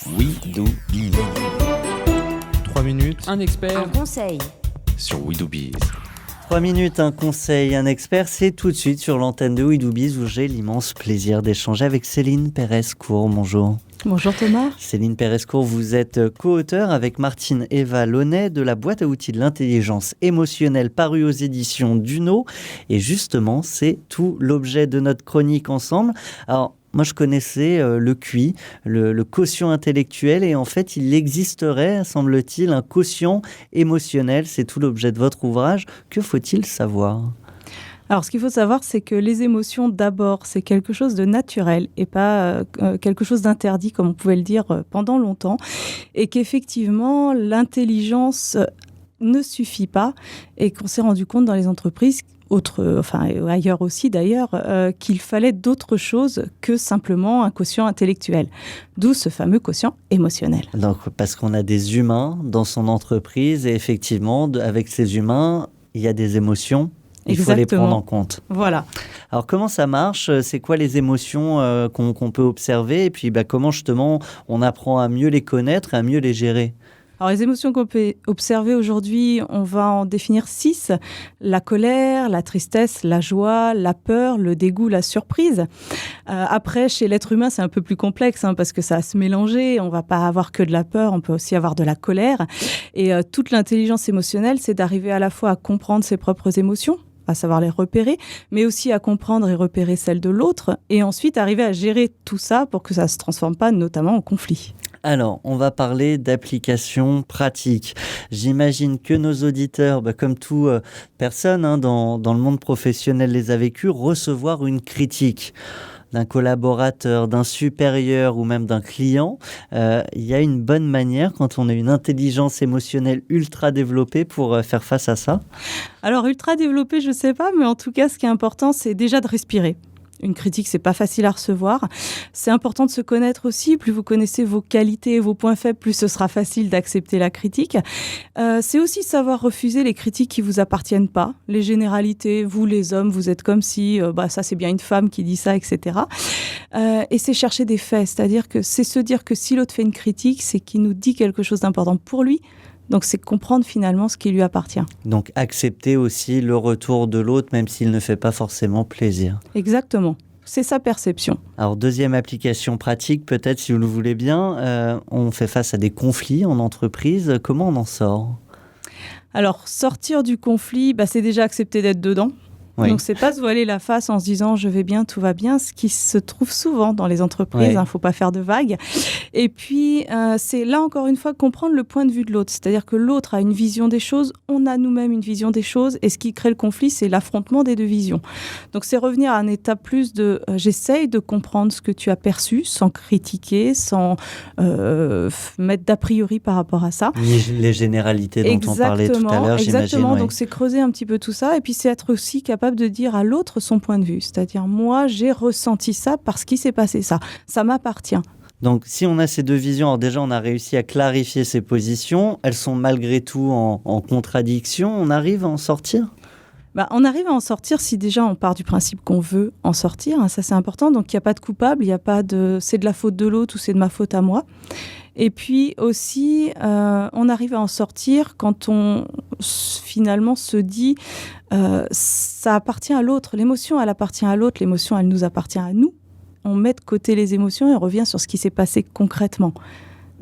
We Do Biz. 3 minutes. Un expert. Un conseil. Sur We Do Biz. 3 minutes, un conseil, un expert, c'est tout de suite sur l'antenne de We Do Biz où j'ai l'immense plaisir d'échanger avec Céline Pérez-Court. Bonjour. Bonjour Thomas. Céline Pérez-Court, vous êtes co-auteur avec Martine Eva Launay de la boîte à outils de l'intelligence émotionnelle parue aux éditions Duno. Et justement, c'est tout l'objet de notre chronique ensemble. Alors, moi, je connaissais le QI, le quotient intellectuel, et en fait, il existerait, semble-t-il, un quotient émotionnel. C'est tout l'objet de votre ouvrage. Que faut-il savoir ? Alors, ce qu'il faut savoir, c'est que les émotions, d'abord, c'est quelque chose de naturel et pas quelque chose d'interdit, comme on pouvait le dire pendant longtemps, et qu'effectivement, l'intelligence ne suffit pas, et qu'on s'est rendu compte dans les entreprises, ailleurs aussi d'ailleurs, qu'il fallait d'autres choses que simplement un quotient intellectuel. D'où ce fameux quotient émotionnel. Donc, parce qu'on a des humains dans son entreprise, et effectivement, avec ces humains, il y a des émotions. Il faut les prendre en compte. Voilà. Alors, comment ça marche ? C'est quoi les émotions qu'on peut observer ? Et puis, comment justement on apprend à mieux les connaître et à mieux les gérer ? Alors, les émotions qu'on peut observer aujourd'hui, on va en définir 6. La colère, la tristesse, la joie, la peur, le dégoût, la surprise. Après, chez l'être humain, c'est un peu plus complexe parce que ça va se mélanger. On ne va pas avoir que de la peur, on peut aussi avoir de la colère. Et toute l'intelligence émotionnelle, c'est d'arriver à la fois à comprendre ses propres émotions, à savoir les repérer, mais aussi à comprendre et repérer celles de l'autre, et ensuite arriver à gérer tout ça pour que ça ne se transforme pas notamment en conflit. Alors, on va parler d'applications pratiques. J'imagine que nos auditeurs, comme toute personne dans le monde professionnel les a vécues, recevoir une critique d'un collaborateur, d'un supérieur ou même d'un client, il y a une bonne manière quand on a une intelligence émotionnelle ultra développée pour faire face à ça ? Alors, ultra développée, je ne sais pas, mais en tout cas, ce qui est important, c'est déjà de respirer. Une critique, c'est pas facile à recevoir. C'est important de se connaître aussi. Plus vous connaissez vos qualités et vos points faibles, plus ce sera facile d'accepter la critique. C'est aussi savoir refuser les critiques qui vous appartiennent pas. Les généralités, vous les hommes, vous êtes comme si, ça c'est bien une femme qui dit ça, etc. Et c'est chercher des faits. C'est-à-dire que c'est se dire que si l'autre fait une critique, c'est qu'il nous dit quelque chose d'important pour lui. Donc, c'est comprendre finalement ce qui lui appartient. Donc, accepter aussi le retour de l'autre, même s'il ne fait pas forcément plaisir. Exactement. C'est sa perception. Alors, deuxième application pratique, peut-être, si vous le voulez bien, on fait face à des conflits en entreprise. Comment on en sort ? Alors, sortir du conflit, c'est déjà accepter d'être dedans. Oui. Donc, c'est pas se voiler la face en se disant « je vais bien, tout va bien », ce qui se trouve souvent dans les entreprises, il ne faut pas faire de vagues. Et puis, c'est là, encore une fois, comprendre le point de vue de l'autre. C'est-à-dire que l'autre a une vision des choses, on a nous-mêmes une vision des choses, et ce qui crée le conflit, c'est l'affrontement des deux visions. Donc, c'est revenir à un état plus de j'essaye de comprendre ce que tu as perçu, sans critiquer, sans mettre d'a priori par rapport à ça. Les généralités dont on parlait tout à l'heure, j'imagine. Exactement, donc c'est creuser un petit peu tout ça, et puis c'est être aussi capable de dire à l'autre son point de vue. C'est-à-dire, moi, j'ai ressenti ça parce qu'il s'est passé ça. Ça m'appartient. Donc, si on a ces deux visions, alors déjà, on a réussi à clarifier ces positions. Elles sont malgré tout en contradiction. On arrive à en sortir ? On arrive à en sortir si déjà on part du principe qu'on veut en sortir. Ça, c'est important. Donc, il n'y a pas de coupable. Il n'y a pas de c'est de la faute de l'autre ou c'est de ma faute à moi. Et puis aussi, on arrive à en sortir quand on finalement se dit ça appartient à l'autre. L'émotion, elle appartient à l'autre. L'émotion, elle nous appartient à nous. On met de côté les émotions et on revient sur ce qui s'est passé concrètement.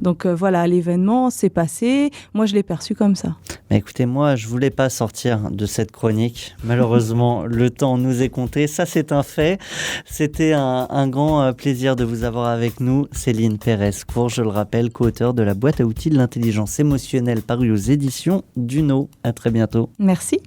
Donc voilà, l'événement s'est passé. Moi, je l'ai perçu comme ça. Mais écoutez, moi, je ne voulais pas sortir de cette chronique. Malheureusement, le temps nous est compté. Ça, c'est un fait. C'était un grand plaisir de vous avoir avec nous. Céline Pérez-Court, je le rappelle, co-auteure de la boîte à outils de l'intelligence émotionnelle parue aux éditions Duno. À très bientôt. Merci.